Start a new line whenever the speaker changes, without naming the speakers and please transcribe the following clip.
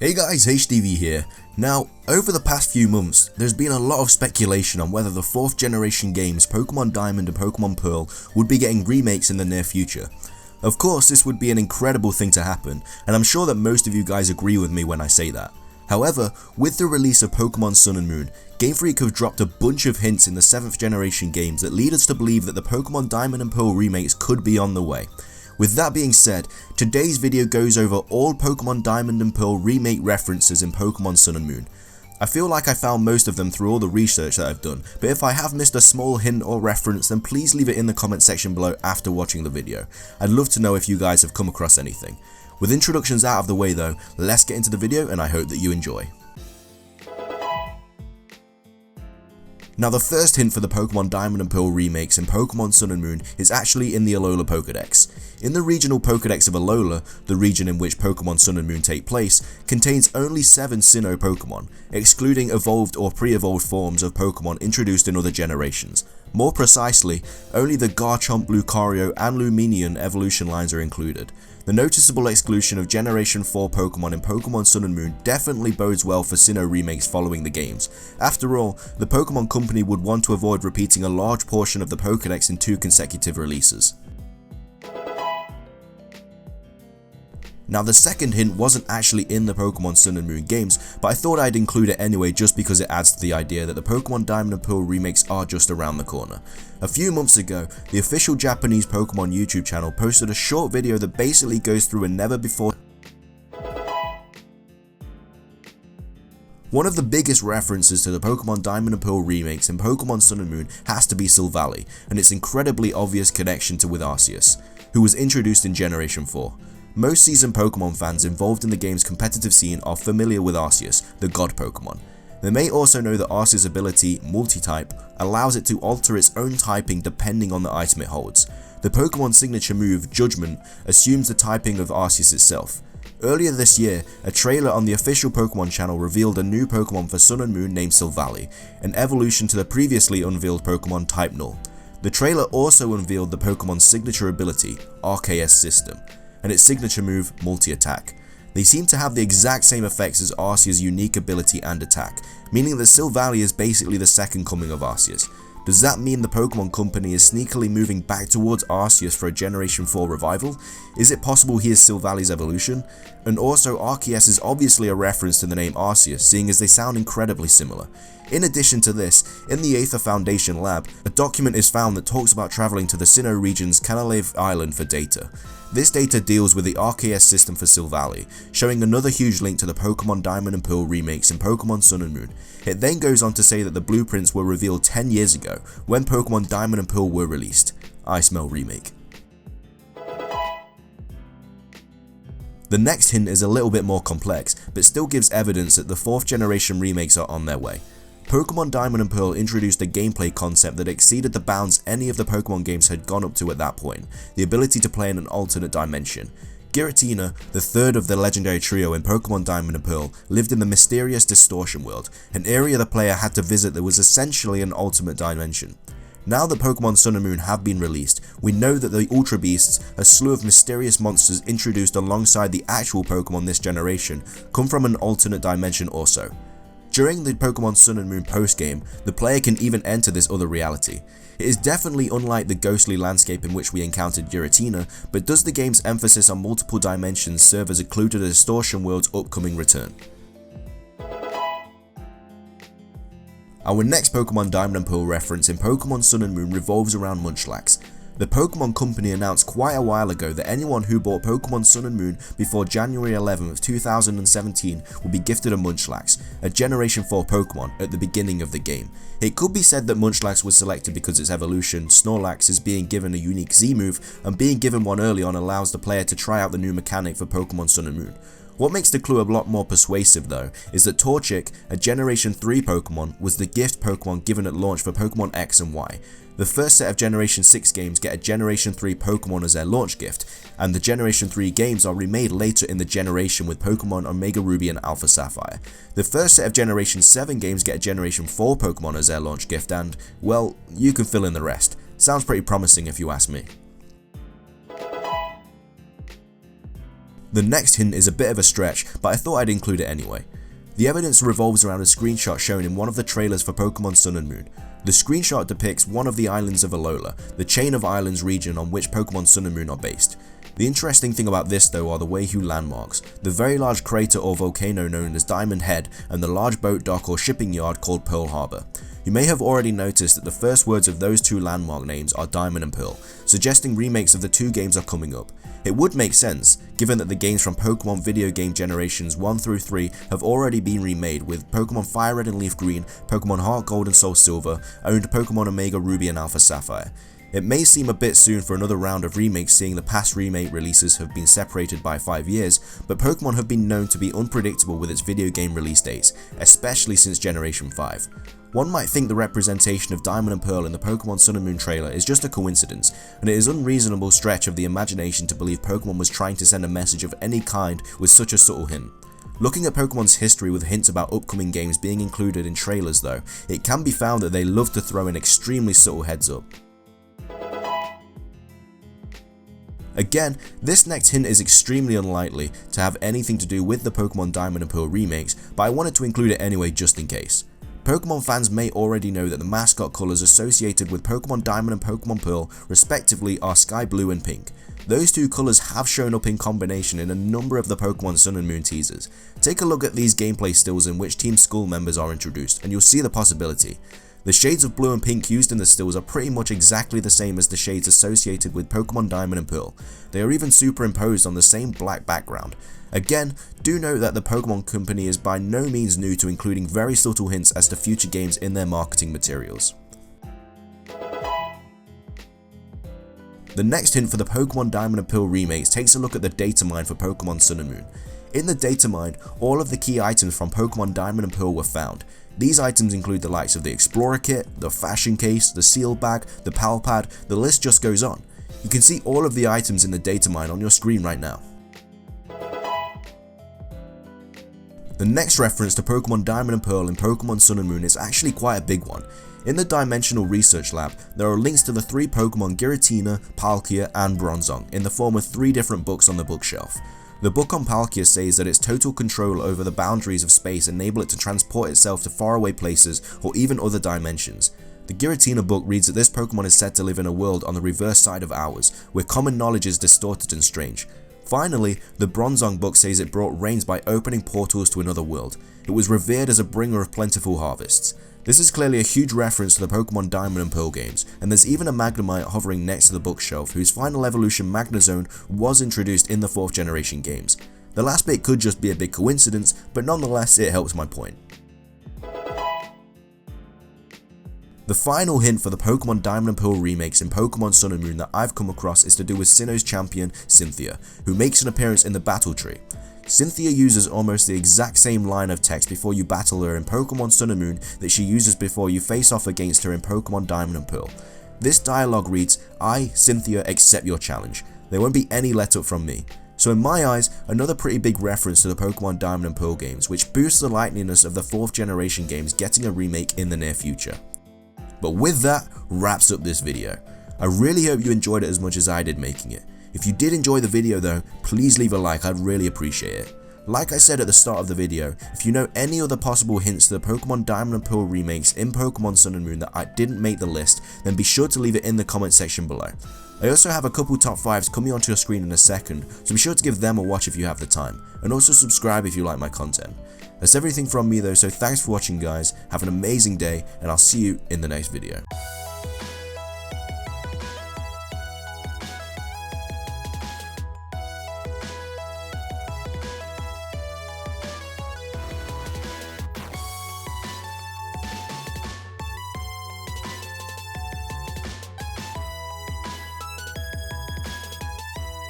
Hey guys, HDV here. Now, over the past few months, there's been a lot of speculation on whether the 4th generation games Pokemon Diamond and Pokemon Pearl would be getting remakes in the near future. Of course, this would be an incredible thing to happen, and I'm sure that most of you guys agree with me when I say that. However, with the release of Pokemon Sun and Moon, Game Freak have dropped a bunch of hints in the 7th generation games that lead us to believe that the Pokemon Diamond and Pearl remakes could be on the way. With that being said, today's video goes over all Pokemon Diamond and Pearl remake references in Pokemon Sun and Moon. I feel like I found most of them through all the research that I've done, but if I have missed a small hint or reference, then please leave it in the comment section below after watching the video. I'd love to know if you guys have come across anything. With introductions out of the way though, let's get into the video and I hope that you enjoy. Now the first hint for the Pokemon Diamond and Pearl remakes in Pokemon Sun and Moon is actually in the Alola Pokedex. In the regional Pokedex of Alola, the region in which Pokemon Sun and Moon take place, contains only 7 Sinnoh Pokemon, excluding evolved or pre-evolved forms of Pokemon introduced in other generations. More precisely, only the Garchomp, Lucario and Lumineon evolution lines are included. The noticeable exclusion of Generation 4 Pokemon in Pokemon Sun and Moon definitely bodes well for Sinnoh remakes following the games. After all, the Pokemon Company would want to avoid repeating a large portion of the Pokedex in 2 consecutive releases. Now the second hint wasn't actually in the Pokemon Sun and Moon games, but I thought I'd include it anyway just because it adds to the idea that the Pokemon Diamond and Pearl remakes are just around the corner. A few months ago, the official Japanese Pokemon YouTube channel posted a short video that basically goes through a never before. One of the biggest references to the Pokemon Diamond and Pearl remakes in Pokemon Sun and Moon has to be Sylvari, and its incredibly obvious connection to with Arceus, who was introduced in Generation 4. Most seasoned Pokemon fans involved in the game's competitive scene are familiar with Arceus, the god Pokemon. They may also know that Arceus' ability, Multi-Type, allows it to alter its own typing depending on the item it holds. The Pokemon signature move, Judgment, assumes the typing of Arceus itself. Earlier this year, a trailer on the official Pokemon channel revealed a new Pokemon for Sun and Moon named Sylvari, an evolution to the previously unveiled Pokemon type Null. The trailer also unveiled the Pokemon's signature ability, RKS System, and its signature move, Multi-Attack. They seem to have the exact same effects as Arceus' unique ability and attack, meaning that Sylvari is basically the second coming of Arceus. Does that mean the Pokemon Company is sneakily moving back towards Arceus for a Generation 4 revival? Is it possible he is Sylvari's evolution? And also, Arceus is obviously a reference to the name Arceus, seeing as they sound incredibly similar. In addition to this, in the Aether Foundation lab, a document is found that talks about travelling to the Sinnoh region's Canalave Island for data. This data deals with the RKS system for Sylvari, showing another huge link to the Pokemon Diamond and Pearl remakes in Pokemon Sun and Moon. It then goes on to say that the blueprints were revealed 10 years ago, when Pokemon Diamond and Pearl were released. I smell remake. The next hint is a little bit more complex, but still gives evidence that the 4th generation remakes are on their way. Pokemon Diamond and Pearl introduced a gameplay concept that exceeded the bounds any of the Pokemon games had gone up to at that point, the ability to play in an alternate dimension. Giratina, the third of the legendary trio in Pokemon Diamond and Pearl, lived in the mysterious Distortion World, an area the player had to visit that was essentially an ultimate dimension. Now that Pokemon Sun and Moon have been released, we know that the Ultra Beasts, a slew of mysterious monsters introduced alongside the actual Pokemon this generation, come from an alternate dimension also. During the Pokemon Sun and Moon post-game, the player can even enter this other reality. It is definitely unlike the ghostly landscape in which we encountered Giratina, but does the game's emphasis on multiple dimensions serve as a clue to the Distortion World's upcoming return? Our next Pokemon Diamond and Pearl reference in Pokemon Sun and Moon revolves around Munchlax. The Pokemon Company announced quite a while ago that anyone who bought Pokemon Sun and Moon before January 11th, 2017 will be gifted a Munchlax, a Generation 4 Pokemon, at the beginning of the game. It could be said that Munchlax was selected because its evolution, Snorlax, is being given a unique Z move, and being given one early on allows the player to try out the new mechanic for Pokemon Sun and Moon. What makes the clue a lot more persuasive though, is that Torchic, a Generation 3 Pokemon, was the gift Pokemon given at launch for Pokemon X and Y. The first set of Generation 6 games get a Generation 3 Pokemon as their launch gift, and the Generation 3 games are remade later in the generation with Pokemon Omega Ruby and Alpha Sapphire. The first set of Generation 7 games get a Generation 4 Pokemon as their launch gift and, well, you can fill in the rest. Sounds pretty promising if you ask me. The next hint is a bit of a stretch, but I thought I'd include it anyway. The evidence revolves around a screenshot shown in one of the trailers for Pokemon Sun and Moon. The screenshot depicts one of the islands of Alola, the chain of islands region on which Pokemon Sun and Moon are based. The interesting thing about this though are the Wayhu landmarks, the very large crater or volcano known as Diamond Head, and the large boat dock or shipping yard called Pearl Harbor. You may have already noticed that the first words of those two landmark names are Diamond and Pearl, suggesting remakes of the two games are coming up. It would make sense, given that the games from Pokemon video game generations 1 through 3 have already been remade, with Pokemon Fire Red and Leaf Green, Pokemon Heart Gold and Soul Silver, owned Pokemon Omega Ruby and Alpha Sapphire. It may seem a bit soon for another round of remakes, seeing the past remake releases have been separated by 5 years, but Pokemon have been known to be unpredictable with its video game release dates, especially since Generation 5. One might think the representation of Diamond and Pearl in the Pokemon Sun and Moon trailer is just a coincidence, and it is an unreasonable stretch of the imagination to believe Pokemon was trying to send a message of any kind with such a subtle hint. Looking at Pokemon's history with hints about upcoming games being included in trailers though, it can be found that they love to throw in extremely subtle heads up. Again, this next hint is extremely unlikely to have anything to do with the Pokemon Diamond and Pearl remakes, but I wanted to include it anyway just in case. Pokemon fans may already know that the mascot colors associated with Pokemon Diamond and Pokemon Pearl respectively are Sky Blue and Pink. Those two colors have shown up in combination in a number of the Pokemon Sun and Moon teasers. Take a look at these gameplay stills in which Team Skull members are introduced and you'll see the possibility. The shades of blue and pink used in the stills are pretty much exactly the same as the shades associated with Pokemon Diamond and Pearl. They are even superimposed on the same black background. Again, do note that the Pokemon company is by no means new to including very subtle hints as to future games in their marketing materials. The next hint for the Pokemon Diamond and Pearl remakes takes a look at the data mine for Pokemon Sun and Moon. In the data mine, all of the key items from Pokemon Diamond and Pearl were found. These items include the likes of the Explorer Kit, the Fashion Case, the Seal Bag, the Pal Pad, the list just goes on. You can see all of the items in the data mine on your screen right now. The next reference to Pokemon Diamond and Pearl in Pokemon Sun and Moon is actually quite a big one. In the Dimensional Research Lab, there are links to the 3 Pokemon Giratina, Palkia, and Bronzong in the form of 3 different books on the bookshelf. The book on Palkia says that its total control over the boundaries of space enable it to transport itself to faraway places or even other dimensions. The Giratina book reads that this Pokemon is said to live in a world on the reverse side of ours, where common knowledge is distorted and strange. Finally, the Bronzong book says it brought rains by opening portals to another world. It was revered as a bringer of plentiful harvests. This is clearly a huge reference to the Pokemon Diamond and Pearl games, and there's even a Magnemite hovering next to the bookshelf whose final evolution Magnezone was introduced in the 4th generation games. The last bit could just be a big coincidence, but nonetheless it helps my point. The final hint for the Pokemon Diamond and Pearl remakes in Pokemon Sun and Moon that I've come across is to do with Sinnoh's champion, Cynthia, who makes an appearance in the battle tree. Cynthia uses almost the exact same line of text before you battle her in Pokemon Sun and Moon that she uses before you face off against her in Pokemon Diamond and Pearl. This dialogue reads, "I, Cynthia, accept your challenge. There won't be any let up from me." So in my eyes, another pretty big reference to the Pokemon Diamond and Pearl games, which boosts the likeliness of the 4th generation games getting a remake in the near future. But with that, wraps up this video. I really hope you enjoyed it as much as I did making it. If you did enjoy the video though, please leave a like, I'd really appreciate it. Like I said at the start of the video, if you know any other possible hints to the Pokemon Diamond and Pearl remakes in Pokemon Sun and Moon that I didn't make the list, then be sure to leave it in the comment section below. I also have a couple top 5s coming onto your screen in a second, so be sure to give them a watch if you have the time, and also subscribe if you like my content. That's everything from me though, so thanks for watching guys, have an amazing day, and I'll see you in the next video.